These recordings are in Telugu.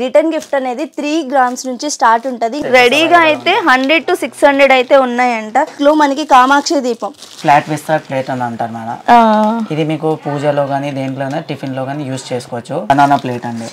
రిటర్న్ గిఫ్ట్ అనేది 3 grams నుంచి స్టార్ట్ ఉంటది. రెడీగా అయితే 100 to 600 అయితే ఉన్నాయంట. లో మనకి కామాక్షి దీపం ఫ్లాట్ విస్తా ప్లేట్ అని అంటారు మేడం. ఇది మీకు పూజలో గానీ దేంట్లోనే టిఫిన్ లో గానీ యూస్ చేసుకోవచ్చు. బనానా ప్లేట్ అండి.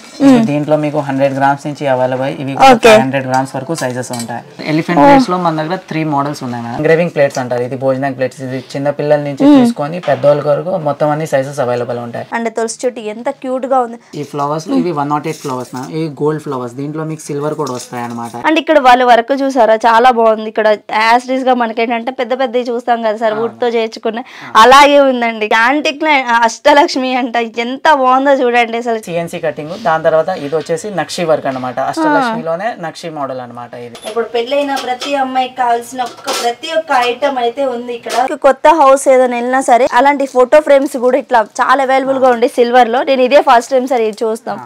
దీంట్లో మీకు 100 grams నుంచి అవైలబుల్. ఇవి 100 grams వరకు సైజెస్ ఉంటాయి. ఎలిఫెంట్ ప్లేట్స్ లో మన దగ్గర 3 మోడల్స్ ఉన్నాయి మేడం. ఎంగ్రేవింగ్ ప్లేట్స్ అంటారు. ఇది భోజనం ప్లేట్స్. ఇది చిన్న పిల్లల నుంచి తీసుకొని పెద్దోళ్ళ వరకు మొత్తం అన్ని సైజెస్ అవైలబుల్ ఉంటాయి. అండ్ తులసి చెట్టు ఎంత క్యూట్ గా ఉంది. ఈ ఫ్లవర్స్ లో ఇవి 108 ఫ్లవర్స్ మేడం. ఇవి గోల్డ్ ఫ్లవర్స్. దీంట్లో మీకు సిల్వర్ కూడా వస్తాయి అన్నమాట. అండ్ ఇక్కడ వాళ్ళ వర్క్ చూసారా, చాలా బాగుంది. ఇక్కడ యాస్టీస్ గా మనకేంటంటే పెద్ద పెద్దవి చూస్తాం కదా సార్, వుడ్ తో చేయించుకున్న అలాగే ఉందండి. యాంటిక్ అష్టలక్ష్మి అంట, ఎంత బాగుందో చూడండి అసలు. CNC cutting. దాని తర్వాత ఇది వచ్చేసి నక్షి వర్క్ అనమాట. అష్టలక్ష్మిలోనే నక్షి మోడల్ అనమాట. ఇది ఇప్పుడు పెళ్ళైన ప్రతి అమ్మాయికి కావాల్సిన ప్రతి ఒక్క ఐటమ్ అయితే ఉంది ఇక్కడ. కొత్త హౌస్ ఏదైనా వెళ్ళినా సరే అలాంటి ఫోటో ఫ్రేమ్స్ కూడా ఇట్లా చాలా అవైలబుల్ గా ఉండే సిల్వర్ లో. నేను ఇదే ఫస్ట్ టైం సార్ ఇది చూస్తాం.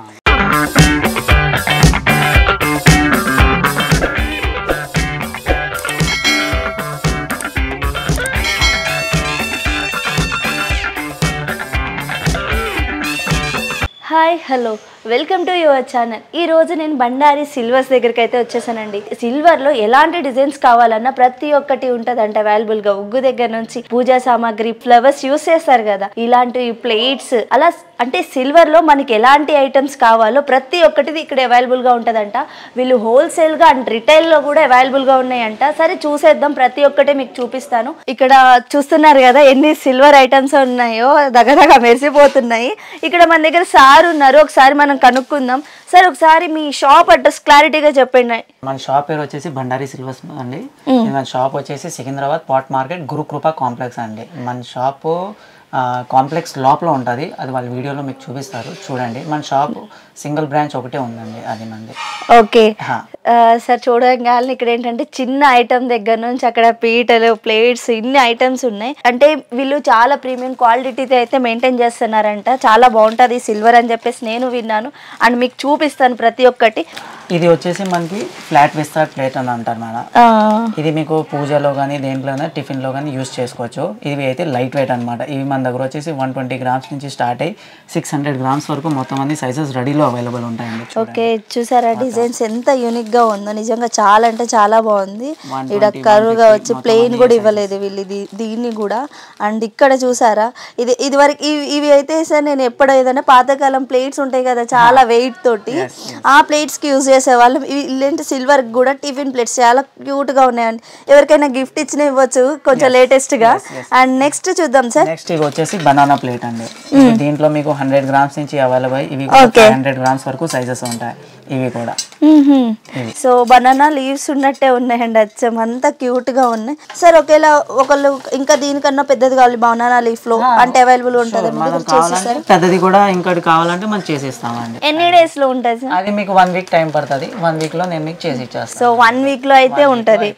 Hi hello, welcome to your channel. ఈ రోజు నేను బండారి సిల్వర్స్ దగ్గరికి అయితే వచ్చేసానండి. సిల్వర్ లో ఎలాంటి డిజైన్స్ కావాలన్నా ప్రతి ఒక్కటి ఉంటదంట అవైలబుల్ గా. ఉగ్గు దగ్గర నుంచి పూజా సామాగ్రి, ఫ్లవర్స్ యూస్ చేస్తారు కదా, ఇలాంటి ప్లేట్స్, అలా అంటే సిల్వర్ లో మనకి ఎలాంటి ఐటమ్స్ కావాలో ప్రతి ఒక్కటిది ఇక్కడ అవైలబుల్ గా ఉంటదంట. వీళ్ళు హోల్సేల్ గా అండ్ రిటైల్ లో కూడా అవైలబుల్ గా ఉన్నాయంట. సరే చూసేద్దాం, ప్రతి ఒక్కటి మీకు చూపిస్తాను. ఇక్కడ చూస్తున్నారు కదా ఎన్ని సిల్వర్ ఐటమ్స్ ఉన్నాయో, దగ్గరగా మెరిసిపోతున్నాయి. ఇక్కడ మన దగ్గర సార్ ఉన్నారు, ఒకసారి మనం కనుక్కుందాం. సార్ ఒకసారి మీ షాప్ అడ్రస్ క్లారిటీగా చెప్పండి. మన షాప్ పేరు వచ్చేసి బండారి సిల్వర్స్ అండి. మన షాప్ వచ్చేసి Secunderabad pot market gurukrupa complex అండి. మన షాపు కాంప్లెక్స్ లోపల ఉంటుంది. అది వాళ్ళ వీడియోలో మీకు చూపిస్తారు, చూడండి. మన షాప్ సింగిల్ బ్రాంచ్ ఒకటే ఉందండి, అది మంది. ఓకే సార్, చూడగానే ఇక్కడ ఏంటంటే చిన్న ఐటమ్ దగ్గర నుంచి అక్కడ పీటలు, ప్లేట్స్, ఇన్ని ఐటమ్స్ ఉన్నాయి. అంటే వీళ్ళు చాలా ప్రీమియం క్వాలిటీతో అయితే మెయింటైన్ చేస్తున్నారంట. చాలా బాగుంటుంది సిల్వర్ అని చెప్పేసి నేను విన్నాను. అండ్ మీకు చూపిస్తాను ప్రతి ఒక్కటి. ఇది వచ్చేసి మనకి ఫ్లాట్ విస్తా ప్లేట్ అని అంటారు మేడం. ఇది మీకు పూజలో కానీ దేంట్లోనే టిఫిన్ లో కానీ యూస్ చేసుకోవచ్చు. ఇవి అయితే లైట్ వెయిట్ అనమాట. ఇవి మన దగ్గర వచ్చేసి 120 grams నుంచి స్టార్ట్ అయ్యి 600 grams వరకు మొత్తం అన్ని సైజెస్ రెడీలో అవైలబుల్ ఉంటాయండి. ఓకే, చూసారా డిజైన్స్ ఎంత యూనిక్ గా ఉందో. నిజంగా చాలా అంటే చాలా బాగుంది. ఇక్కడ కరువుగా వచ్చి ప్లెయిన్ కూడా ఇవ్వలేదు వీళ్ళు దీన్ని కూడా. అండ్ ఇక్కడ చూసారా, ఇది వరకు ఇవి అయితే సార్ నేను ఎప్పుడు ఏదైనా పాతకాలం ప్లేట్స్ ఉంటాయి కదా చాలా వెయిట్ తోటి, ఆ ప్లేట్స్ కి యూజ్ చేసేవాళ్ళం. ఇలాంటి సిల్వర్ కూడా టిఫిన్ ప్లేట్స్ చాలా క్యూట్ గా ఉన్నాయండి. ఎవరికైనా గిఫ్ట్ ఇచ్చిన ఇవ్వచ్చు కొంచెం లేటెస్ట్ గా. అండ్ నెక్స్ట్ చూద్దాం సార్. నెక్స్ట్ ఇది వచ్చేసి బనానా ప్లేట్ అండి. దీంట్లో మీకు 100 grams నుంచి అవైలబుల్. ఇవి 100 grams వరకు సైజెస్ ఉంటాయి. ఇవి కూడా సో బనానా లీవ్స్ ఉన్నట్టే ఉన్నాయండి. అచ్చం అంతా క్యూట్ గా ఉన్నాయి. సార్ ఒకేలా ఒకళ్ళు ఇంకా దీనికన్నా పెద్దది కావాలి బనానా లీఫ్ లో అంటే అవైలబుల్ ఉంటుంది. పెద్దది కూడా ఇంకోటి కావాలంటే మనం చేసిస్తామండి. ఎన్ని డేస్ లో ఉంటుంది సార్? అది మీకు 1 week టైం పడుతుంది. 1 week లో నేను మీకు చేసి ఇచ్చేస్తాను. సో 1 week లో అయితే ఉంటది.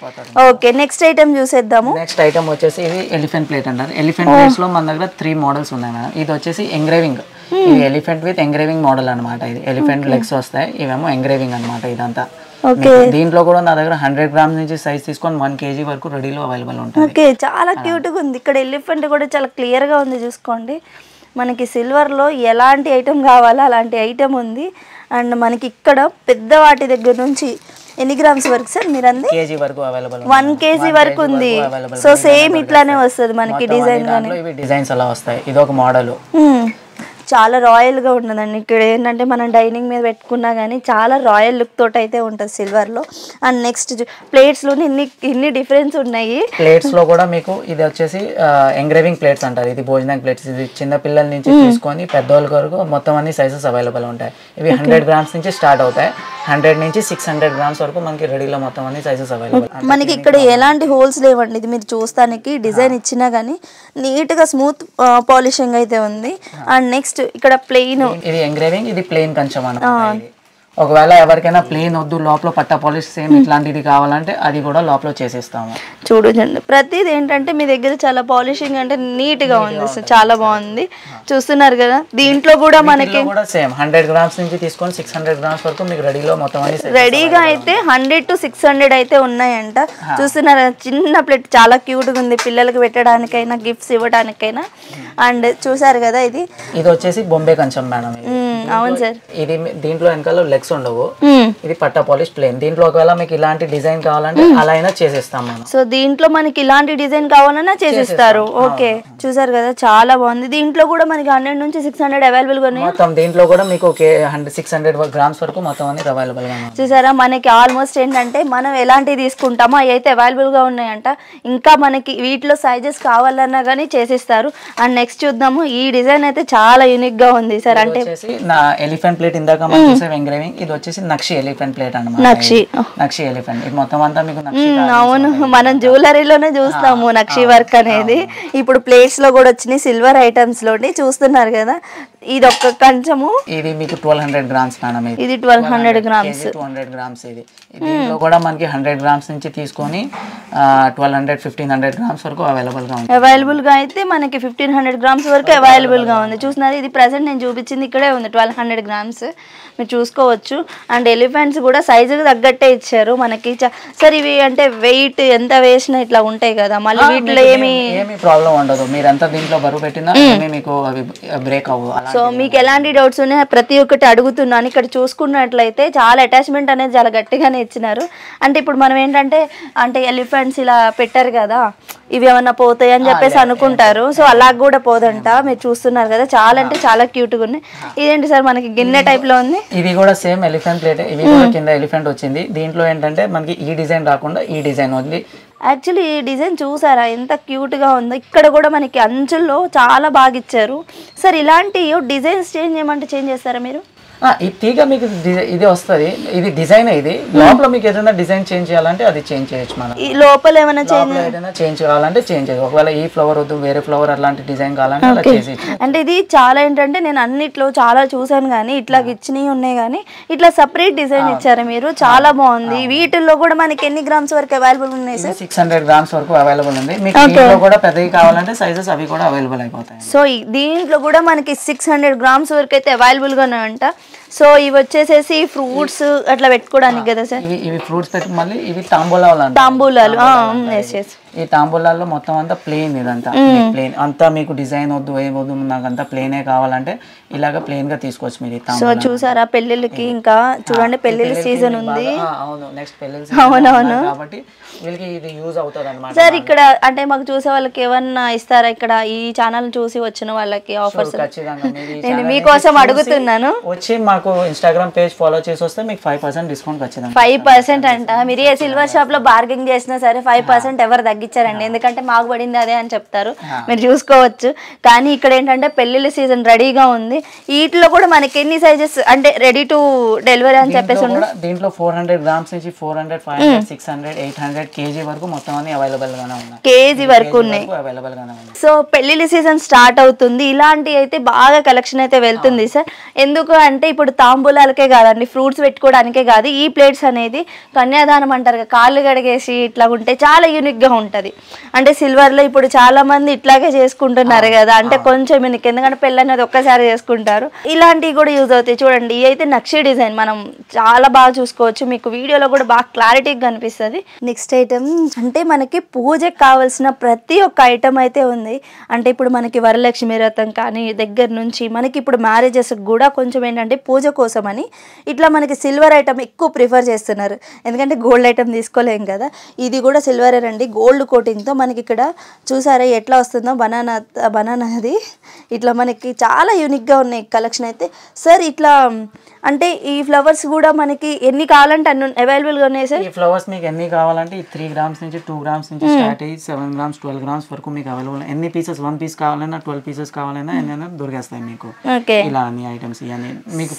ఓకే, నెక్స్ట్ ఐటమ్ చూసేద్దాము. నెక్స్ట్ ఐటమ్ వచ్చేసి ఇది ఎలిఫెంట్ ప్లేట్ అంటారు. ఎలిఫెంట్ ప్లేట్స్ లో మన దగ్గర 3 మోడల్స్ ఉన్నాయి మేడం. ఇది వచ్చేసి ఎంగ్రేవింగ్. ఇది ఎలిఫెంట్ విత్ ఎంగ్రేవింగ్ మోడల్ అనమాట. ఇది ఎలిఫెంట్ లెగ్స్ వస్తాయి, ఇవేమో ఎంగ్రేవింగ్ అనమాట. ఇదంతా దీంట్లో కూడా నా దగ్గర 100 grams నుంచి సైజ్ తీసుకొని 1 kg వరకు రెడీలో అవైలబుల్ ఉంటుంది. ఓకే, చాలా క్యూట్ గా ఉంది. ఇక్కడ ఎలిఫెంట్ కూడా చాలా క్లియర్ గా ఉంది, చూసుకోండి. మనకి సిల్వర్ లో ఎలాంటి ఐటమ్ కావాలో అలాంటి ఐటమ్ ఉంది. అండ్ మనకి ఇక్కడ పెద్ద వాటి దగ్గర నుంచి ఎన్ని గ్రామ్స్ వరకు సార్ మీరు అంది? కేజీ వరకు అవైలబుల్. 1 kg వరకు ఉంది. సో సేమ్ ఇట్లానే వస్తుంది మనకి డిజైన్ గానీ. ఇవి డిజైన్స్ అలా వస్తాయి. ఇది ఒక మోడల్. చాలా రాయల్ గా ఉన్నదండి. ఇక్కడ ఏంటంటే మనం డైనింగ్ మీద పెట్టుకున్నా కానీ చాలా రాయల్ లుక్ తోటి అయితే ఉంటుంది సిల్వర్ లో. అండ్ నెక్స్ట్ ప్లేట్స్ లో ఇన్ని డిఫరెన్స్ ఉన్నాయి. ప్లేట్స్ లో కూడా మీకు ఇది వచ్చేసి ఎంగ్రేవింగ్ ప్లేట్స్ అంటారు. ఇది భోజనం ప్లేట్స్. ఇది చిన్న పిల్లల నుంచి తీసుకొని పెద్దోళ్ళ వరకు మొత్తం అన్ని సైజెస్ అవైలబుల్ ఉంటాయి. ఇవి 100 grams నుంచి స్టార్ట్ అవుతాయి. 100 నుంచి 600 grams వరకు మనకి రెడీలో మొత్తం అన్ని సైజెస్ అవైలబుల్. మనకి ఇక్కడ ఎలాంటి హోల్స్ లేవండి. ఇది మీరు చూస్తానికి డిజైన్ ఇచ్చినా గానీ నీట్ గా స్మూత్ పాలిషింగ్ అయితే ఉంది. అండ్ నెక్స్ట్ ఇక్కడ ప్లెయిన్. ఇది ఎంగ్రేవింగ్, ఇది ప్లెయిన్ కంచం అన్నమాట. ఒకవేళ ఎవరికైనా ప్లెయిన్ వద్దు, లోపల పట్ట పాలిష్ సేమ్ ఇట్లాంటిది కావాలంటే అది కూడా లోపల చేసిస్తాము. చూడండి ప్రతిది ఏంటంటే మీ దగ్గర చాలా పాలిషింగ్ అంటే నీట్ గా ఉంది, చాలా బాగుంది. చూస్తున్నారు కదా, దీంట్లో కూడా మనకి సేమ్ 100 grams నుంచి తీసుకొని 600 grams వరకు మీకు రెడీలో మొత్తం రెడీగా అయితే 100 to 600 అయితే ఉన్నాయంట. చూస్తున్నారా, చిన్న ప్లేట్ చాలా క్యూట్ గా ఉంది, పిల్లలకి పెట్టడానికైనా గిఫ్ట్స్ ఇవ్వడానికైనా. అండ్ చూసారు కదా, ఇది వచ్చేసి బొంబే కంచం మేడం. అవును సార్. ఇది దీంట్లో వెనకాల లెగ్స్ ఉండవు, ఇది పట్టా పాలిష్ ప్లేన్. దీంట్లో ఒకవేళ మీకు ఇలాంటి డిజైన్ కావాలంటే అలా అయినా చేసేస్తాం మనం. సో దీంట్లో మనకి ఇలాంటి డిజైన్ కావాలన్నా చేసిస్తారు. ఓకే, చూసారు కదా చాలా బాగుంది. దీంట్లో కూడా మనకి 100 నుంచి 600 అవైలబుల్ గా ఉన్నాయి. మొత్తం దీంట్లో కూడా మీకు 600 గ్రామ్స్ వరకు మొత్తం అన్ని అవైలబుల్ గా ఉన్నాయి. చూసారా, మనకి ఆల్మోస్ట్ ఏంటంటే మనం ఎలాంటివి తీసుకుంటామో అవి అయితే అవైలబుల్ గా ఉన్నాయంట. ఇంకా మనకి వీటిలో సైజెస్ కావాలన్నా కానీ చేసిస్తారు. అండ్ నెక్స్ట్ చూద్దాము, ఈ డిజైన్ అయితే చాలా యూనిక్ గా ఉంది సార్. అంటే నా ఎలిఫెంట్ ప్లేట్ ఇందాక మనం చూసే ఎంగ్రేవింగ్, ఇది వచ్చేసి నక్షి ఎలిఫెంట్ ప్లేట్ అన్నమాట. నక్షి ఎలిఫెంట్ ఇది మొత్తం అంతా మీకు నక్షి. అవును, మనం జ్యువెలరీలోనే చూస్తాము నక్షి వర్క్ అనేది. ఇప్పుడు ప్లేట్స్ లో కూడా వచ్చినాయి, సిల్వర్ ఐటమ్స్ లోని చూస్తున్నారు కదా. ఇది ఒక్క కంచము, ఇది మీకు 1200 గ్రామ్స్ మేడం. ఇది 1200 గ్రామ్స్. 200 గ్రామ్స్ ఇది. దీంట్లో కూడా మనకి 100 గ్రామ్స్ నుంచి తీసుకొని 1200-1500 గ్రామ్స్ వరకు అవైలబుల్ గా ఉంది. అవైలబుల్ గా అయితే మనకి 1500 గ్రామ్స్ వరకు అవైలబుల్ గా ఉంది. చూస్తున్నారు, ఇది ప్రెసెంట్ నేను చూపించింది ఇక్కడే ఉంది 1200 గ్రామ్స్, మీరు చూసుకోవచ్చు. అండ్ ఎలిఫెంట్స్ కూడా సైజుకి తగ్గట్టే ఇచ్చారు మనకి. సార్ ఇవి అంటే వెయిట్ ఎంత వేసినా ఇట్లా ఉంటాయి కదా, మళ్ళీ వీటిలో ఏమి ప్రాబ్లం ఉండదు. మీరంతా దీంట్లో బరువు పెట్టినా మీకు అవి బ్రేక్ అవ్వవు. సో మీకు ఎలాంటి డౌట్స్ ఉన్నాయి ప్రతి ఒక్కటి అడుగుతున్నాను. ఇక్కడ చూసుకున్నట్లయితే చాలా అటాచ్మెంట్ అనేది చాలా గట్టిగానే ఇచ్చినారు. అంటే ఇప్పుడు మనం ఏంటంటే అంటే ఎలిఫెంట్స్ ఇలా పెట్టారు కదా, ఇవి ఏమన్నా పోతాయి అని చెప్పేసి అనుకుంటారు. సో అలా కూడా పోదంట. మీరు చూస్తున్నారు కదా, చాలా అంటే చాలా క్యూట్ గా ఉన్నాయి. ఇదేంటి సార్ మనకి గిన్నె టైప్ లో ఉంది. ఇది కూడా సేమ్ ఎలిఫెంట్ ప్లేట్. ఇవి కూడా కింద ఎలిఫెంట్ వచ్చింది. దీంట్లో ఏంటంటే మనకి ఈ డిజైన్ రాకుండా ఈ డిజైన్ వదిలి. యాక్చువల్లీ ఈ డిజైన్ చూసారా ఎంత క్యూట్ గా ఉందో. ఇక్కడ కూడా మనకి అంచుల్లో చాలా బాగా ఇచ్చారు. సార్ ఇలాంటి డిజైన్స్ చేంజ్ చేయమంటే చేంజ్ చేస్తారా మీరు? ఈ తీగ మీకు ఇది వస్తుంది, ఇది డిజైన్. ఇది లోపల మీకు ఏదైనా డిజైన్ చేంజ్ చేయాలంటే అది చేంజ్ చేయొచ్చు మనం. ఈ లోపల ఏమైనా చేంజ్ కావాలంటే చేంజ్ చేయొచ్చు. ఒకవేళ ఈ ఫ్లవర్ వద్దు వేరే ఫ్లవర్ అలాంటి డిజైన్ కావాలంటే అలా చేసి. అంటే ఇది చాలా ఏంటంటే నేను అన్నిట్లో చాలా చూసాను కానీ ఇట్లా ఇచ్చినవి ఉన్నాయి కానీ ఇట్లా సపరేట్ డిజైన్ ఇచ్చారు మీరు, చాలా బాగుంది. వీటిల్లో కూడా మనకి ఎన్ని గ్రామ్స్ వరకు అవైలబుల్ ఉన్నాయి సార్? 600 గ్రామ్స్ వరకు అవైలబుల్ ఉంది. మీకు దీంట్లో కూడా పెద్దవి కావాలంటే సైజెస్ అవి కూడా అవైలబుల్ అయిపోతాయి. సో దీంట్లో కూడా మనకి 600 గ్రామ్స్ వరకు అయితే అవైలబుల్ గా ఉన్నాయంట. సో ఇవి వచ్చేసేసి ఫ్రూట్స్ అట్లా పెట్టుకోవడానికి కదా సార్? ఇవి ఫ్రూట్స్ పెట్టి మళ్ళీ ఇవి తాంబూలాలు. ఈ తాంబూలాల్లో మొత్తం అంతా ప్లేన్. ఇదంతా ప్లేన్ అంతా మీకు డిజైన్ వద్దు ఏం వద్దు నాకు అంతా ప్లేనే కావాలంటే ఇలాగ ప్లేన్ గా తీసుకోవచ్చు మీరు. సో చూసారా, పెళ్ళిళ్ళకి ఇంకా చూడండి పెళ్ళిళ్ళ సీజన్ ఉంది. అవునవును, కాబట్టి వీళ్ళకి ఇది యూజ్ అవుతుంది అన్నమాట. సార్ ఇక్కడ అంటే మాకు చూసే వాళ్ళకి ఏమన్నా ఇస్తారా? ఇక్కడ ఈ ఛానల్ చూసి వచ్చిన వాళ్ళకి ఆఫర్స్? నేను మీకోసం అడుగుతున్నాను. వచ్చి మాకు ఇన్స్టాగ్రామ్ పేజ్ ఫాలో చేసి వస్తే మీకు 5% డిస్కౌంట్ ఖచ్చితంగా. 5% అంట. మీరు ఏ సిల్వర్ షాప్ లో బార్గెనింగ్ చేసినా సరే 5% ఎవరు తగ్గించారండి, ఎందుకంటే మాకు పడింది అదే అని చెప్తారు, మీరు చూసుకోవచ్చు. కానీ ఇక్కడ ఏంటంటే పెళ్లిళ్ళ సీజన్ రెడీగా ఉంది. వీటిలో కూడా మనకి ఎన్ని సైజెస్ అంటే రెడీ టు డెలివరీ అని చెప్పేసి దీంట్లో 400 గ్రామ్స్ నుంచి 400, 500, 600, 800 కేజీ వరకు మొత్తం అన్ని అవైలబుల్ గానే ఉన్నాయి. కేజీ వరకు ఉన్నాయి. సో పెళ్లిళ్ళ సీజన్ స్టార్ట్ అవుతుంది. ఇలాంటి అయితే బాగా కలెక్షన్ అయితే వెళ్తుంది సార్. ఎందుకు అంటే ఇప్పుడు తాంబూలాలకే కాదండి, ఫ్రూట్స్ పెట్టుకోవడానికే కాదు, ఈ ప్లేట్స్ అనేది కన్యాదానం అంటారు, కాళ్ళు కడిగేసి ఇట్లా ఉంటే చాలా యూనిక్ గా ఉంటది. అంటే సిల్వర్ లో ఇప్పుడు చాలా మంది ఇట్లాగే చేసుకుంటున్నారు కదా, అంటే కొంచెం ఎందుకంటే పెళ్ళి అనేది ఒక్కసారి చేసుకుంటారు. ఇలాంటివి కూడా యూజ్ అవుతాయి. చూడండి, ఇవి అయితే నక్షి డిజైన్ మనం చాలా బాగా చూసుకోవచ్చు. మీకు వీడియోలో కూడా బాగా క్లారిటీగా కనిపిస్తుంది. నెక్స్ట్ ఐటమ్ అంటే మనకి పూజకి కావాల్సిన ప్రతి ఒక్క ఐటమ్ అయితే ఉంది. అంటే ఇప్పుడు మనకి వరలక్ష్మి వ్రతం కానీ దగ్గర నుంచి మనకి ఇప్పుడు మ్యారేజెస్ కూడా కొంచెం ఏంటంటే పూజ కోసం అని ఇట్లా మనకి సిల్వర్ ఐటమ్ ఎక్కువ ప్రిఫర్ చేస్తున్నారు, ఎందుకంటే గోల్డ్ ఐటమ్ తీసుకోలేం కదా. ఇది కూడా సిల్వరే అండి, గోల్డ్ కోటింగ్తో. మనకి ఇక్కడ చూసారా ఎట్లా వస్తుందో బనానాది ఇట్లా మనకి చాలా యూనిక్గా ఉన్నాయి కలెక్షన్ అయితే. సార్ ఇట్లా అంటే ఈ ఫ్లవర్స్ కూడా మనకి ఎన్ని కావాలంటే అన్ని అవైలబుల్గా ఉన్నాయి సార్? ఈ ఫ్లవర్స్ మీకు ఎన్ని కావాలంటే 3 గ్రామ్స్ నుంచి 2 గ్రామ్స్ నుంచి స్టార్ట్ అయ్యి 7 గ్రామ్స్ 12 గ్రామ్స్ వరకు మీకు అవైలబుల్. ఎన్ని పీసెస్ 1 పీస్ కావాలన్నా 12 పీసెస్ కావాలన్నా ఎన్నైనా దొరికేస్తాయి మీకు. ఇలా అన్ని ఐటమ్స్ ఇవన్నీ మీకు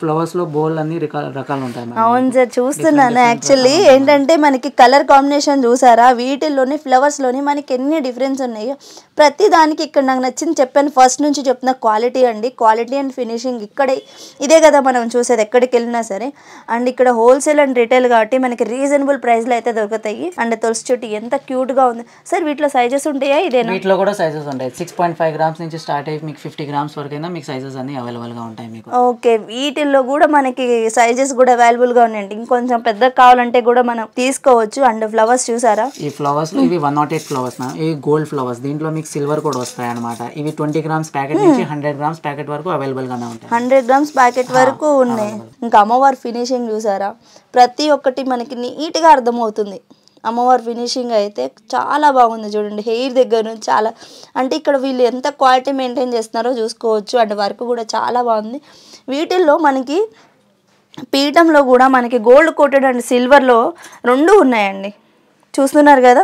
ఫ్లవర్స్ లో బోల్ అన్ని రకాలు ఉంటాయి. అవును సార్, చూస్తున్నాను. యాక్చువల్లీ ఏంటంటే మనకి కలర్ కాంబినేషన్ చూసారా, వీటిల్లోని ఫ్లవర్స్ లోని మనకి ఎన్ని డిఫరెన్స్ ఉన్నాయో ప్రతి దానికి. ఇక్కడ నాకు నచ్చింది చెప్పాను, ఫస్ట్ నుంచి చెప్తున్న క్వాలిటీ అండి, క్వాలిటీ అండ్ ఫినిషింగ్ ఇక్కడే ఇదే కదా మన మనం చూసేది ఎక్కడికి వెళ్ళినా సరే. అండ్ ఇక్కడ హోల్సేల్ అండ్ రిటైల్ కాబట్టి మనకి రీజనబుల్ ప్రైస్లో అయితే దొరుకుతాయి. అండ్ తులసి చెట్టు ఎంత క్యూట్గా ఉంది సార్. వీటిలో సైజెస్ ఉంటాయా? ఇదేనా? వీటిలో కూడా సైజెస్ ఉంటాయి. 6.5 గ్రామ్స్ నుంచి స్టార్ట్ అయ్యి మీకు 50 గ్రామ్స్ వరకు అయినా మీకు సైజెస్ అన్ని అవైలబుల్గా ఉంటాయి మీకు. ఓకే, వీటిల్లో కూడా మనకి సైజెస్ కూడా అవైలబుల్గా ఉన్నాయండి. ఇంకొంచెం పెద్దగా కావాలంటే కూడా మనం తీసుకోవచ్చు. అండ్ ఫ్లవర్స్ చూసారా? ఈ ఫ్లవర్స్ ఇవి 108 ఫ్లవర్స్ మ్యామ్. ఇవి గోల్డ్ ఫ్లవర్స్. దీంట్లో మీకు సిల్వర్ కూడా వస్తాయి అనమాట. ఇవి 20 గ్రామ్స్ ప్యాకెట్ నుంచి 100 గ్రామ్స్ ప్యాకెట్ వరకు అవైలబుల్ గానే ఉంటాయి. 100 గ్రామ్స్ ప్యాకెట్ వరకు ఉన్నాయి. ఇంకా అమ్మవారి ఫినిషింగ్ చూసారా? ప్రతి ఒక్కటి మనకి నీట్గా అర్థమవుతుంది. అమ్మవారి ఫినిషింగ్ అయితే చాలా బాగుంది చూడండి. హెయిర్ దగ్గర నుంచి చాలా, అంటే ఇక్కడ వీళ్ళు ఎంత క్వాలిటీ మెయింటైన్ చేస్తున్నారో చూసుకోవచ్చు. అండ్ వర్క్ కూడా చాలా బాగుంది. వీటిల్లో మనకి పీఠంలో కూడా మనకి గోల్డ్ కోటెడ్ అండ్ సిల్వర్లో 2 ఉన్నాయండి, చూస్తున్నారు కదా.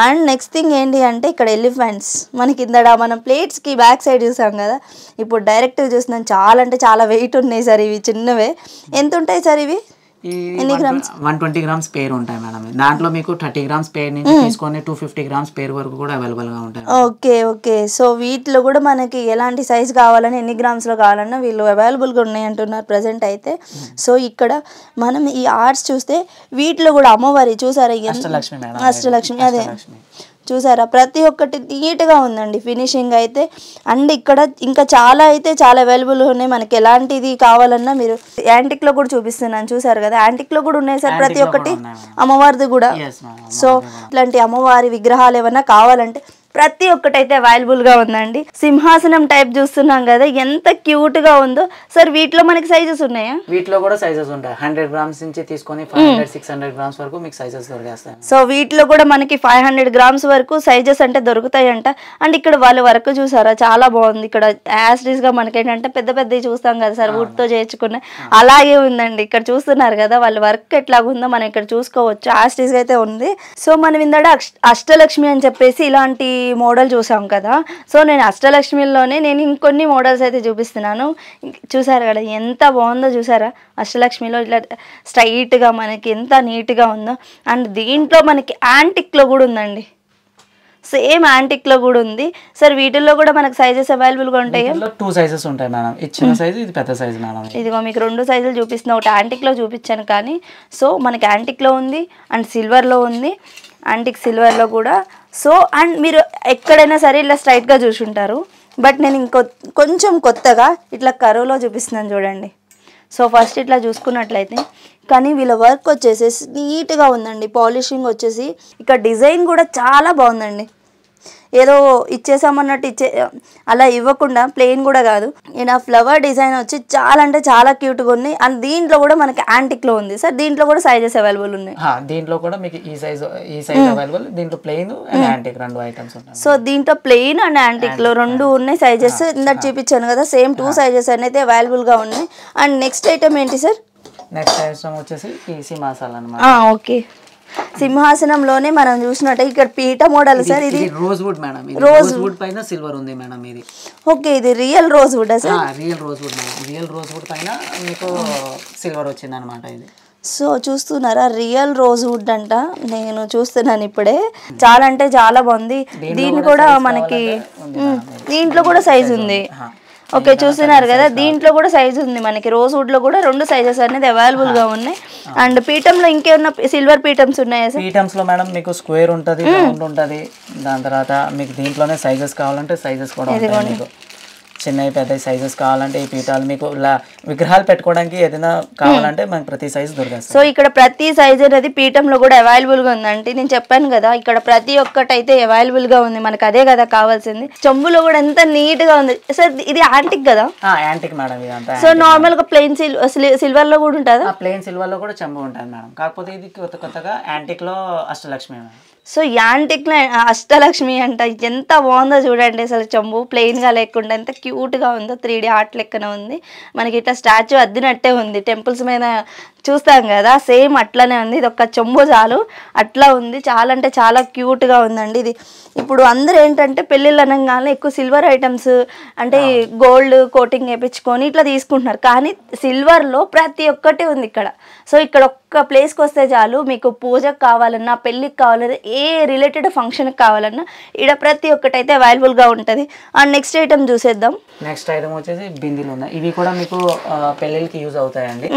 అండ్ నెక్స్ట్ థింగ్ ఏంటి అంటే ఇక్కడ ఎలిఫెంట్స్ మనకి ఇందడ మనం ప్లేట్స్కి బ్యాక్ సైడ్ చూసాం కదా, ఇప్పుడు డైరెక్ట్గా చూస్తున్నాం. చాలా అంటే చాలా వెయిట్ ఉన్నాయి సార్. ఇవి చిన్నవే. ఎంత ఉంటాయి సార్ ఇవి? ఎన్ని గ్రామ్స్? 120 గ్రామ్స్ పేరు ఉంటాయి మేడం. దాంట్లో మీకు 30 గ్రామ్స్ పేరు నుంచి తీసుకొని 250 గ్రామ్స్ పేరు వరకు కూడా అవైలబుల్ గా ఉంటాయి. Okay okay. సో వీటిలో కూడా మనకి ఎలాంటి సైజ్ కావాలని, ఎన్ని గ్రామ్స్ లో కావాలన్నా వీళ్ళు అవైలబుల్ గా ఉన్నాయి అంటున్నారు ప్రజెంట్ అయితే. సో ఇక్కడ మనం ఈ ఆర్ట్స్ చూస్తే వీటిలో కూడా అమ్మవారి చూసారా? అష్టలక్ష్మి మేడం. అష్టలక్ష్మి అదే చూసారా? ప్రతి ఒక్కటి నీట్గా ఉందండి ఫినిషింగ్ అయితే. అండ్ ఇక్కడ ఇంకా చాలా అయితే చాలా అవైలబుల్ ఉన్నాయి. మనకి ఎలాంటిది కావాలన్నా మీరు యాంటిక్లో కూడా చూపిస్తున్నాను, చూసారు కదా. యాంటిక్లో కూడా ఉన్నాయి సార్ ప్రతి ఒక్కటి, అమ్మవారిది కూడా. సో ఇట్లాంటి అమ్మవారి విగ్రహాలు ఏమన్నా కావాలంటే ప్రతి ఒక్కటైతే అవైలబుల్గా ఉందండి. సింహాసనం టైప్ చూస్తున్నాం కదా, ఎంత క్యూట్గా ఉందో సార్. వీటిలో మనకి సైజెస్ ఉన్నాయా? వీటిలో కూడా సైజెస్ ఉంటాయి. 100 గ్రామ్స్ నుంచి తీసుకొని 500-600 గ్రామ్స్ వరకు మీకు సైజెస్ దొరికేస్తాయి. సో వీటిలో కూడా మనకి 500 గ్రామ్స్ వరకు సైజెస్ అంటే దొరుకుతాయంట. అండ్ ఇక్కడ వాళ్ళ వర్క్ చూసారా? చాలా బాగుంది. ఇక్కడ యాస్టీస్గా మనకి ఏంటంటే పెద్ద పెద్దవి చూస్తాం కదా సార్, వుడ్తో చేయించుకున్న అలాగే ఉందండి. ఇక్కడ చూస్తున్నారు కదా వాళ్ళ వర్క్ ఎట్లాగుందో మనం ఇక్కడ చూసుకోవచ్చు. యాస్టీస్గా అయితే ఉంది. సో మనం ఇందాక అష్టలక్ష్మి అని చెప్పేసి ఇలాంటి మోడల్ చూసాం కదా. సో నేను అష్టలక్ష్మిలోనే నేను ఇంకొన్ని మోడల్స్ అయితే చూపిస్తున్నాను. చూసారు కదా ఎంత బాగుందో చూసారా? అష్టలక్ష్మిలో ఇట్లా స్ట్రైట్గా మనకి ఎంత నీట్గా ఉందో. అండ్ దీంట్లో మనకి యాంటిక్లో కూడా ఉందండి, సేమ్ యాంటిక్లో కూడా ఉంది సార్. వీటిల్లో కూడా మనకి సైజెస్ అవైలబుల్గా ఉంటాయి. 2 సైజెస్ ఉంటాయి మేడం. ఇది చిన్న సైజు, ఇది పెద్ద సైజు మేడం. ఇదిగో మీకు 2 సైజులు చూపిస్తున్నా. ఒకటి యాంటిక్లో చూపించాను కానీ, సో మనకి యాంటిక్లో ఉంది అండ్ సిల్వర్లో ఉంది. యాంటిక్ సిల్వర్లో కూడా. సో అండ్ మీరు ఎక్కడైనా సరే ఇలా స్ట్రైట్గా చూసుంటారు. బట్ నేను కొంచెం కొత్తగా ఇట్లా కరువులో చూపిస్తున్నాను చూడండి. సో ఫస్ట్ ఇట్లా చూసుకున్నట్లయితే కానీ వీళ్ళ వర్క్ వచ్చేసి నీట్గా ఉందండి. పాలిషింగ్ వచ్చేసి ఇక్కడ డిజైన్ కూడా చాలా బాగుందండి. ఏదో ఇచ్చేసామన్నట్టు అలా ఇవ్వకుండా ప్లెయిన్ కూడా కాదు. ఈయన ఫ్లవర్ డిజైన్ వచ్చి చాలా అంటే చాలా క్యూట్గా ఉన్నాయి. అండ్ దీంట్లో కూడా మనకి యాంటిక్లో ఉంది సార్. దీంట్లో కూడా సైజెస్ అవైలబుల్ ఉన్నాయి. దీంట్లో కూడా మీకు ఈ సైజ్ అవైలబుల్. దీంట్లో ప్లెయిన్ అండ్ యాంటిక్ 2 ఐటమ్స్ ఉంటాయి. సో దీంట్లో ప్లెయిన్ అండ్ యాంటిక్లో 2 ఉన్నాయి సైజెస్. ఇందాక చూపించాను కదా, సేమ్ 2 సైజెస్ అనేది అవైలబుల్గా ఉన్నాయి. అండ్ నెక్స్ట్ ఐటమ్ ఏంటి సార్? నెక్స్ట్ ఐటమ్ వచ్చేసి ఈ సింహాసనం అన్నమాట. ఓకే, సింహాసనంలోనే మనం చూసినట్టే ఇక్కడ పీఠ మోడల్ సార్. ఇది rose would madam. Rose would పైన సిల్వర్ ఉంది మేడం. ఇది ఓకే, ఇది real rose would sir? Real rose would madam. Real rose would పైన మీకు సిల్వర్ వచ్చింది అనమాట ఇది. సో చూస్తున్నారా? రియల్ రోజ్ వుడ్ అంట. నేను చూస్తున్నాను ఇప్పుడే. చాలా అంటే చాలా బాగుంది. దీన్ని కూడా మనకి దీంట్లో కూడా సైజ్ ఉంది. ఓకే, చూస్తున్నారు కదా, దీంట్లో కూడా సైజ్ ఉంది మనకి. రోజ్ వుడ్ లో కూడా 2 సైజెస్ అనేది అవైలబుల్ గా ఉన్నాయి. అండ్ పీఠంలో ఇంకేమన్నా సిల్వర్ పీఠమ్స్ ఉన్నాయా సార్? పీఠమ్స్ లో మేడం మీకు స్క్వేర్ ఉంటుంది, రౌండ్ ఉంటుంది. దాని తర్వాత మీకు దీంట్లోనే సైజెస్ కావాలంటే సైజెస్ కూడా ఉంటాయి. మీకు చిన్నవి పెద్ద సైజెస్ కావాలంటే ఈ పీఠాలు మీకు విగ్రహాలు పెట్టుకోవడానికి ఏదైనా కావాలంటే మనకి ప్రతి సైజు దొరుకుతుంది. సో ఇక్కడ ప్రతి సైజ్ అనేది పీఠంలో కూడా అవైలబుల్ గా ఉందంటే నేను చెప్పాను కదా, ఇక్కడ ప్రతి ఒక్కటి అయితే అవైలబుల్ గా ఉంది. మనకు అదే కదా కావాల్సింది. చెంబులో కూడా ఎంత నీట్ గా ఉంది సార్. ఇది యాంటిక్ కదా? యాంటిక్ మేడం ఇదంతా. సో నార్మల్ గా ప్లెయిన్ సిల్వర్ లో కూడా ఉంటుందా? ప్లెయిన్ సిల్వర్ లో కూడా చెంబు ఉంటుంది మేడం. కాకపోతే ఇది కొత్తగా యాంటిక్ లో అష్టలక్ష్మి మేడం. సో యాంటిక్లో అష్టలక్ష్మి అంట. ఎంత బాగుందో చూడండి అసలు. చెంబు ప్లెయిన్గా లేకుండా ఎంత క్యూట్గా ఉందో. 3D ఆర్ట్ లెక్కన ఉంది. మనకి ఇట్లా స్టాచ్యూ అద్దినట్టే ఉంది. టెంపుల్స్ మీద చూస్తాం కదా సేమ్ అట్లానే ఉంది. ఇది ఒక చెంబు చాలు అట్లా ఉంది. చాలా అంటే చాలా క్యూట్గా ఉందండి. ఇది ఇప్పుడు అందరూ ఏంటంటే పెళ్ళిళ్ళు అనగానే ఎక్కువ సిల్వర్ ఐటమ్స్ అంటే గోల్డ్ కోటింగ్ వేయించుకొని ఇట్లా తీసుకుంటున్నారు. కానీ సిల్వర్లో ప్రతి ఒక్కటి ఉంది ఇక్కడ. సో ఇక్కడ ఒక్క ప్లేస్కి వస్తే చాలు, మీకు పూజకు కావాలన్నా పెళ్ళికి కావాలన్నా ఏ రిలేటెడ్ ఫంక్షన్కి కావాలన్నా ఇక్కడ ప్రతి ఒక్కటి అయితే అవైలబుల్గా ఉంటుంది. అండ్ నెక్స్ట్ ఐటమ్ చూసేద్దాం. నెక్స్ట్ ఐటమ్ వచ్చేసి బిందీలు ఉన్నాయి. ఇవి కూడా మీకు పెళ్ళిళ్ళకి యూజ్ అవుతాయండి.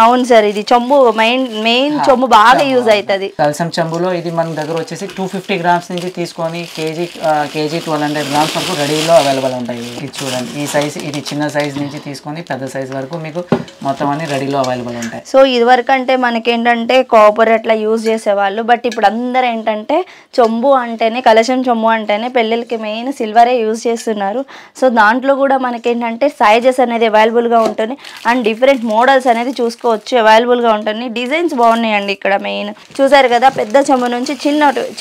అవును సార్, ఇది చెంబు మెయిన్ చెంబు బాగా యూజ్ అవుతుంది. కలసం చెంబులో ఇది మన దగ్గర వచ్చేసి 250 గ్రామ్స్ నుంచి తీసుకొని కేజీ 1200 గ్రామ్స్ వరకు రెడీలో అవైలబుల్ ఉంటాయి. ఇది చూడండి, ఈ సైజ్, ఇది చిన్న సైజ్ నుంచి తీసుకొని పెద్ద సైజ్ వరకు మీకు మొత్తం అన్ని రెడీలో అవైలబుల్ ఉంటాయి. సో ఇదివరకు అంటే మనకేంటంటే కాపర్ అట్లా యూజ్ చేసేవాళ్ళు. బట్ ఇప్పుడు అందరూ ఏంటంటే చెంబు అంటేనే, కలశం చెంబు అంటేనే పెళ్ళిళ్ళకి మెయిన్ సిల్వరే యూజ్ చేస్తున్నారు. సో దాంట్లో కూడా మనకేంటంటే సైజెస్ అనేది అవైలబుల్గా ఉంటుంది. అండ్ డిఫరెంట్ మోడల్స్ అనేది చూసుకోవచ్చు, అవైలబుల్గా ఉంటుంది. డిజైన్స్ బాగున్నాయండి ఇక్కడ. మెయిన్ చూసారు కదా, పెద్ద చెంబు నుంచి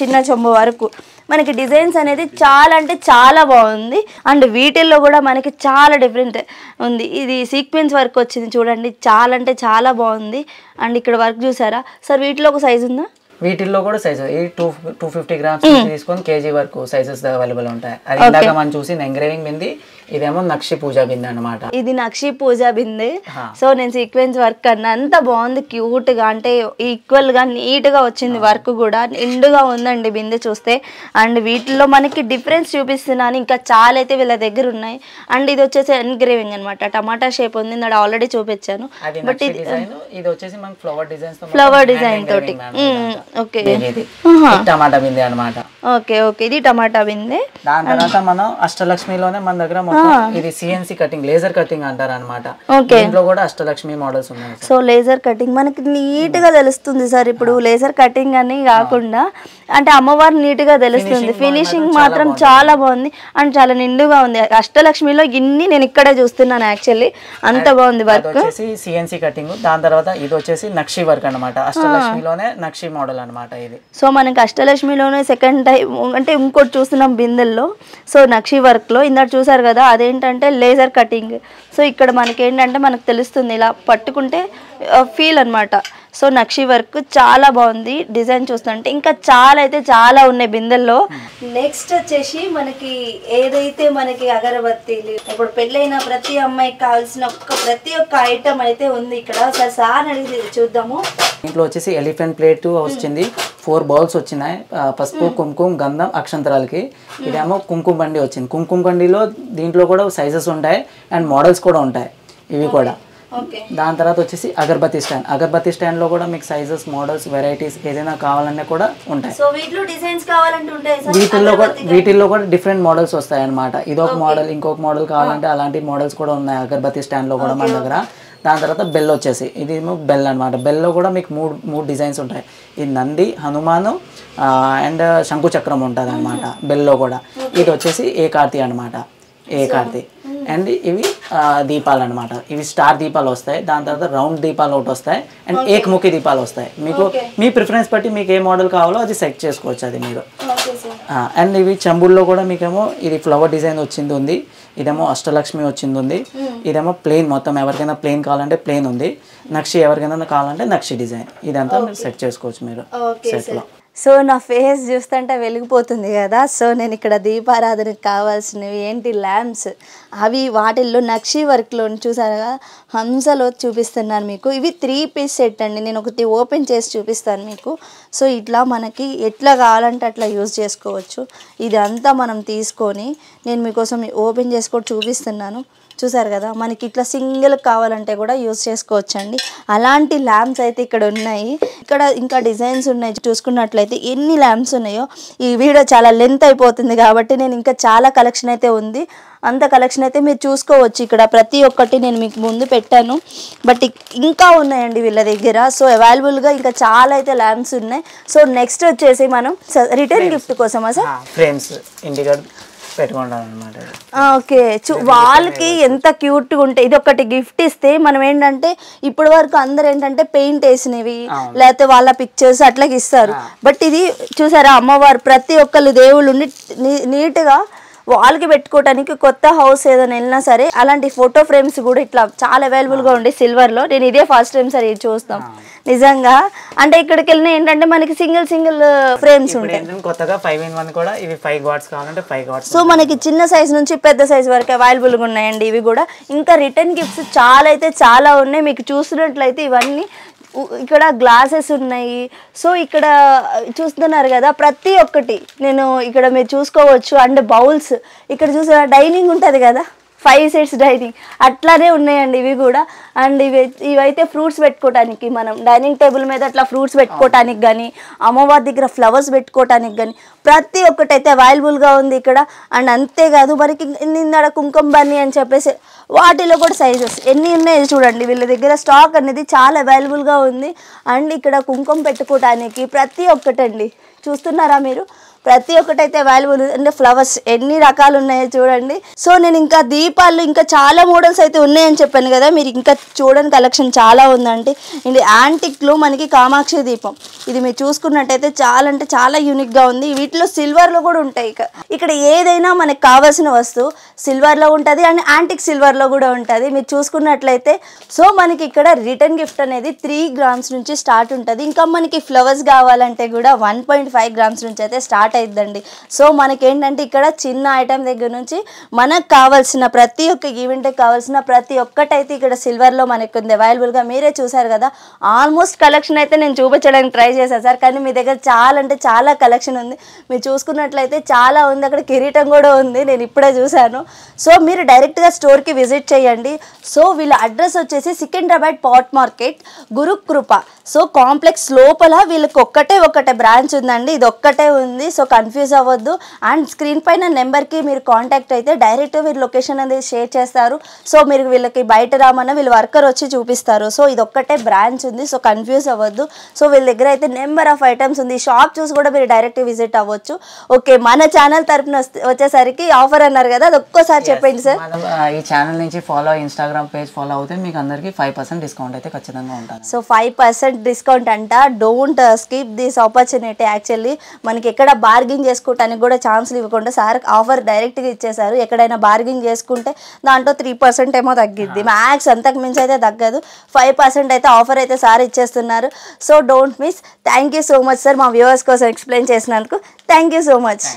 చిన్న చెంబు వరకు మనకి డిజైన్స్ అనేది చాలా అంటే చాలా బాగుంది. అండ్ వీటిల్లో కూడా మనకి చాలా డిఫరెంట్ ఉంది. ఇది సీక్వెన్స్ వర్క్ వచ్చింది చూడండి, చాలా అంటే చాలా బాగుంది. అండ్ ఇక్కడ వర్క్ చూసారా సార్, వీటిలో ఒక సైజు ఉందా? వీటిల్లో కూడా సైజెస్ 250 గ్రామ్స్ తీసుకొని కేజీ వరకు సైజెస్ అవైలబుల్ ఉంటాయి. అది ఇందాక మనం చూసి ఎంగ్రేవింగ్ బింది, ఇదేమో నక్షి పూజా బిందె అనమాట. ఇది నక్షి పూజా బిందె. సో నేను సీక్వెన్స్ వర్క్ అన్నా, అంత బాగుంది, క్యూట్ గా, అంటే ఈక్వల్ గా నీట్ గా వచ్చింది. వర్క్ కూడా నిండుగా ఉందండి బిందె చూస్తే. అండ్ వీటిలో మనకి డిఫరెన్స్ చూపిస్తున్నాను, ఇంకా చాలా అయితే వీళ్ళ దగ్గర ఉన్నాయి. అండ్ ఇది వచ్చేసి ఎన్గ్రేవింగ్ అనమాట, టమాటా షేప్ ఉంది, అది ఆల్రెడీ చూపించాను. బట్ ఇది వచ్చేసి మనకి ఫ్లవర్ డిజైన్ తోటి. ఓకే, టమాటా బిందె అనమాట. ఓకే ఓకే, ఇది టమాటా బిందె. దాని తర్వాత మనం అష్టలక్ష్మిలోనే మన దగ్గర ఇది సిఎన్సి కటింగ్, లేజర్ కటింగ్ అంటారు అనమాట. దీంట్లో కూడా అష్టలక్ష్మి మోడల్స్ ఉన్నాయి. సో లేజర్ కటింగ్ మనకి నీట్ గా తెలుస్తుంది సార్. ఇప్పుడు లేజర్ కటింగ్ అని కాకుండా అంటే అమ్మవారు నీట్ గా తెలుస్తుంది. ఫినిషింగ్ మాత్రం చాలా బాగుంది అండ్ చాలా నిండుగా ఉంది. అష్టలక్ష్మిలో ఇన్ని నేను ఇక్కడే చూస్తున్నాను యాక్చువల్లీ, అంత బాగుంది వర్క్. CNC cutting. దాని తర్వాత ఇది వచ్చేసి నక్షి వర్క్ అనమాట. అష్టలక్ష్మిలోనే నక్షి మోడల్ అనమాట ఇది. సో మనకి అష్టలక్ష్మిలోనే సెకండ్ టైం అంటే ఇంకోటి చూస్తున్నాం బిందెల్లో. సో నక్షి వర్క్ లో ఇందాక చూసారు కదా, అదేంటంటే లేజర్ కటింగ్. సో ఇక్కడ మనకి ఏంటంటే మనకు తెలుస్తుంది, ఇలా పట్టుకుంటే ఫీల్ అనమాట. సో నక్షి వర్క్ చాలా బాగుంది. డిజైన్ చూస్తుంటే ఇంకా చాలా అయితే చాలా ఉన్నాయి బిందెల్లో. నెక్స్ట్ వచ్చేసి మనకి ఏదైతే మనకి అగరబత్తీలు, ఇప్పుడు పెళ్ళైన ప్రతి అమ్మాయికి కావాల్సిన ప్రతి ఒక్క ఐటమ్ అయితే ఉంది ఇక్కడ. ఒకసారి సార్ అడిగి చూద్దాము. దీంట్లో వచ్చేసి ఎలిఫెంట్ ప్లేట్ వచ్చింది, 4 బౌల్స్ వచ్చినాయి, పసుపు కుంకుమ గంధం అక్షంతరాలకి. ఇదేమో కుంకుమ బండి వచ్చింది. కుంకుమ బండిలో దీంట్లో కూడా సైజెస్ ఉంటాయి అండ్ మోడల్స్ కూడా ఉంటాయి ఇవి కూడా. దాని తర్వాత వచ్చేసి అగర్బత్తి స్టాండ్. అగర్బత్తి స్టాండ్ లో కూడా మీకు సైజెస్, మోడల్స్, వెరైటీస్ ఏదైనా కావాలన్నా కూడా ఉంటాయి. వీటిల్లో కూడా డిఫరెంట్ మోడల్స్ వస్తాయి అనమాట. ఇదొక మోడల్, ఇంకొక మోడల్ కావాలంటే అలాంటి మోడల్స్ కూడా ఉన్నాయి అగర్బత్తి స్టాండ్ లో కూడా మన దగ్గర. దాని తర్వాత బెల్ వచ్చేసి, ఇది బెల్ అనమాట. బెల్లో కూడా మీకు మూడు డిజైన్స్ ఉంటాయి. ఇది నంది, హనుమాను అండ్ శంకు చక్రం ఉంటుంది అనమాట బెల్లో కూడా. ఇది వచ్చేసి ఏకార్తి అనమాట, ఏకార్తి. అండ్ ఇవి దీపాలు అనమాట. ఇవి స్టార్ దీపాలు వస్తాయి. దాని తర్వాత రౌండ్ దీపాలు ఒకటి వస్తాయి అండ్ ఏకముఖి దీపాలు వస్తాయి. మీకు మీ ప్రిఫరెన్స్ బట్టి మీకు ఏ మోడల్ కావాలో అది సెలెక్ట్ చేసుకోవచ్చు అది మీరు. అండ్ ఇవి చెంబుల్లో కూడా మీకేమో ఇది ఫ్లవర్ డిజైన్ వచ్చింది ఉంది, ఇదేమో అష్టలక్ష్మి వచ్చింది ఉంది, ఇదేమో ప్లెయిన్, మొత్తం ఎవరికైనా ప్లెయిన్ కావాలంటే ప్లెయిన్ ఉంది, నక్షి ఎవరికైనా కావాలంటే నక్షి డిజైన్. ఇదంతా మీరు సెట్ చేసుకోవచ్చు మీరు సెట్లో. సో నా ఫేస్ చూస్తుంటే వెలిగిపోతుంది కదా. సో నేను ఇక్కడ దీపారాధనకు కావాల్సినవి ఏంటి, ల్యాంప్స్, అవి వాటిల్లో నక్షి వర్క్లో చూసారా హంసలో చూపిస్తున్నాను మీకు. ఇవి 3 పీస్ సెట్ అండి. నేను ఒకటి ఓపెన్ చేసి చూపిస్తాను మీకు. సో ఇట్లా మనకి ఎట్లా కావాలంటే అట్లా యూజ్ చేసుకోవచ్చు. ఇదంతా మనం తీసుకొని నేను మీకోసం ఓపెన్ చేసుకొని చూపిస్తున్నాను. చూసారు కదా, మనకి ఇట్లా సింగిల్ కావాలంటే కూడా యూజ్ చేసుకోవచ్చు అండి. అలాంటి ల్యాంప్స్ అయితే ఇక్కడ ఉన్నాయి. ఇక్కడ ఇంకా డిజైన్స్ ఉన్నాయి. చూసుకున్నట్లయితే ఎన్ని ల్యాంప్స్ ఉన్నాయో. ఈ వీడియో చాలా లెంత్ అయిపోతుంది కాబట్టి నేను ఇంకా చాలా కలెక్షన్ అయితే ఉంది, అంత కలెక్షన్ అయితే మీరు చూసుకోవచ్చు. ఇక్కడ ప్రతి ఒక్కటి నేను మీకు ముందు పెట్టాను, బట్ ఇంకా ఉన్నాయండి వీళ్ళ దగ్గర. సో అవైలబుల్గా ఇంకా చాలా అయితే ల్యాంప్స్ ఉన్నాయి. సో నెక్స్ట్ వచ్చేసి మనం రిటర్న్ గిఫ్ట్ కోసమా సార్ ఫ్రేమ్స్ ఇండికేట్ పెట్టుకుంటాం అనమాట. ఓకే, వాళ్ళకి ఎంత క్యూట్గా ఉంటాయి. ఇది ఒకటి గిఫ్ట్ ఇస్తే మనం ఏంటంటే ఇప్పటి వరకు అందరు ఏంటంటే పెయింట్ వేసినవి లేకపోతే వాళ్ళ పిక్చర్స్ అట్లాగే ఇస్తారు. బట్ ఇది చూసారా, అమ్మవారు ప్రతి ఒక్కళ్ళు దేవుళ్ళు నీట్గా వాల్కి పెట్టుకోవడానికి కొత్త హౌస్ ఏదైనా వెళ్ళినా సరే అలాంటి ఫోటో ఫ్రేమ్స్ కూడా ఇట్లా చాలా అవైలబుల్గా ఉండే సిల్వర్లో. నేను ఇదే ఫస్ట్ టైం సార్ ఇది చూస్తాం నిజంగా. అంటే ఇక్కడికి వెళ్ళిన ఏంటంటే మనకి సింగిల్ ఫ్రేమ్స్ ఉంటాయి. కొత్తగా 5-in-1 కూడా ఇవి 5 గాట్స్ కావాలంటే 5 గాట్స్. సో మనకి చిన్న సైజ్ నుంచి పెద్ద సైజ్ వరకు అవైలబుల్గా ఉన్నాయండి ఇవి కూడా. ఇంకా రిటర్న్ గిఫ్ట్స్ చాలా అయితే చాలా ఉన్నాయి. మీకు చూస్తున్నట్లయితే ఇవన్నీ ఇక్కడ గ్లాసెస్ ఉన్నాయి. సో ఇక్కడ చూస్తున్నారు కదా ప్రతి ఒక్కటి నేను ఇక్కడ మీరు చూసుకోవచ్చు. అండ్ బౌల్స్ ఇక్కడ చూసిన డైనింగ్ ఉంటుంది కదా 5 sets డైనింగ్ అట్లానే ఉన్నాయండి ఇవి కూడా. అండ్ ఇవైతే ఫ్రూట్స్ పెట్టుకోవటానికి మనం డైనింగ్ టేబుల్ మీద అట్లా ఫ్రూట్స్ పెట్టుకోవటానికి కానీ అమ్మవారి దగ్గర ఫ్లవర్స్ పెట్టుకోవటానికి కానీ ప్రతి ఒక్కటి అయితే అవైలబుల్గా ఉంది ఇక్కడ. అండ్ అంతేకాదు మనకి నిందాడ కుంకుమ బన్నీ అని చెప్పేసి వాటిలో కూడా సైజెస్ ఎన్ని ఉన్నాయో చూడండి. వీళ్ళ దగ్గర స్టాక్ అనేది చాలా అవైలబుల్గా ఉంది. అండ్ ఇక్కడ కుంకుమ పెట్టుకోవటానికి ప్రతి ఒక్కటండి చూస్తున్నారా మీరు, ప్రతి ఒక్కటి అయితే అవైలబుల్. అంటే ఫ్లవర్స్ ఎన్ని రకాలు ఉన్నాయో చూడండి. సో నేను ఇంకా దీపాలు ఇంకా చాలా మోడల్స్ అయితే ఉన్నాయని చెప్పాను కదా, మీరు ఇంకా చూడని కలెక్షన్ చాలా ఉందండి. ఇది యాంటిక్లో మనకి కామాక్షి దీపం, ఇది మీరు చూసుకున్నట్టయితే చాలా అంటే చాలా యూనిక్గా ఉంది. వీటిలో సిల్వర్లో కూడా ఉంటాయి. ఇక్కడ ఏదైనా మనకి కావాల్సిన వస్తువు సిల్వర్లో ఉంటుంది అండ్ యాంటిక్ సిల్వర్లో కూడా ఉంటుంది మీరు చూసుకున్నట్లయితే. సో మనకి ఇక్కడ రిటర్న్ గిఫ్ట్ అనేది 3 grams నుంచి స్టార్ట్ ఉంటుంది. ఇంకా మనకి ఫ్లవర్స్ కావాలంటే కూడా 1.5 grams నుంచి అయితే స్టార్ట్ అయిద్దండి. సో మనకి ఏంటంటే ఇక్కడ చిన్న ఐటమ్ దగ్గర నుంచి మనకు కావాల్సిన ప్రతి ఒక్క ఈవెంట్కి కావాల్సిన ప్రతి ఒక్కటైతే ఇక్కడ సిల్వర్లో మనకు ఉంది అవైలబుల్గా. మీరే చూసారు కదా ఆల్మోస్ట్ కలెక్షన్ అయితే నేను చూపించడానికి ట్రై చేశాను సార్, కానీ మీ దగ్గర చాలా అంటే చాలా కలెక్షన్ ఉంది. మీరు చూసుకున్నట్లయితే చాలా ఉంది. అక్కడ కిరీటం కూడా ఉంది, నేను ఇప్పుడే చూశాను. సో మీరు డైరెక్ట్గా స్టోర్కి విజిట్ చేయండి. సో వీళ్ళ అడ్రస్ వచ్చేసి Secunderabad pot market Gurukripa. So complex లోపల వీళ్ళకి ఒకటే బ్రాంచ్ ఉందండి, ఇది ఒక్కటే ఉంది. సో కన్ఫ్యూజ్ అవ్వద్దు. అండ్ స్క్రీన్ పైన నెంబర్కి మీరు కాంటాక్ట్ అయితే డైరెక్ట్ వీళ్ళు లొకేషన్ అనేది షేర్ చేస్తారు. సో మీరు వీళ్ళకి బయట రామన్నా వీళ్ళు వర్కర్ వచ్చి చూపిస్తారు. సో ఇది ఒక్కటే బ్రాంచ్ ఉంది, సో కన్ఫ్యూజ్ అవ్వద్దు. సో వీళ్ళ దగ్గర అయితే నెంబర్ ఆఫ్ ఐటమ్స్ ఉంది. షాప్ చూసి కూడా మీరు డైరెక్ట్ విజిట్ అవ్వచ్చు. ఓకే, మన ఛానల్ తరఫున వచ్చేసరికి ఆఫర్ అన్నారు కదా, అది ఒక్కోసారి చెప్పండి సార్. ఈ ఛానల్ నుంచి ఫాలో ఇన్స్టాగ్రామ్ పేజ్ ఫాలో అవుతే మీకు అందరికి 5% డిస్కౌంట్ అయితే ఖచ్చితంగా ఉంటుంది. సో 5% డిస్కౌంట్ అంట. Don't skip this opportunity. Actually మనకి ఎక్కడ బార్గింగ్ చేసుకోవటానికి కూడా ఛాన్స్లు ఇవ్వకుండా సార్ ఆఫర్ డైరెక్ట్గా ఇచ్చేసారు. ఎక్కడైనా బార్గింగ్ చేసుకుంటే దాంట్లో 3% ఏమో తగ్గిద్ది, మ్యాక్స్ అంతకు మించి అయితే తగ్గదు. 5% అయితే ఆఫర్ అయితే సార్ ఇచ్చేస్తున్నారు. So don't miss. Thank you so much sir మా వ్యూవర్స్ కోసం ఎక్స్ప్లెయిన్ చేసినందుకు. Thank you so much.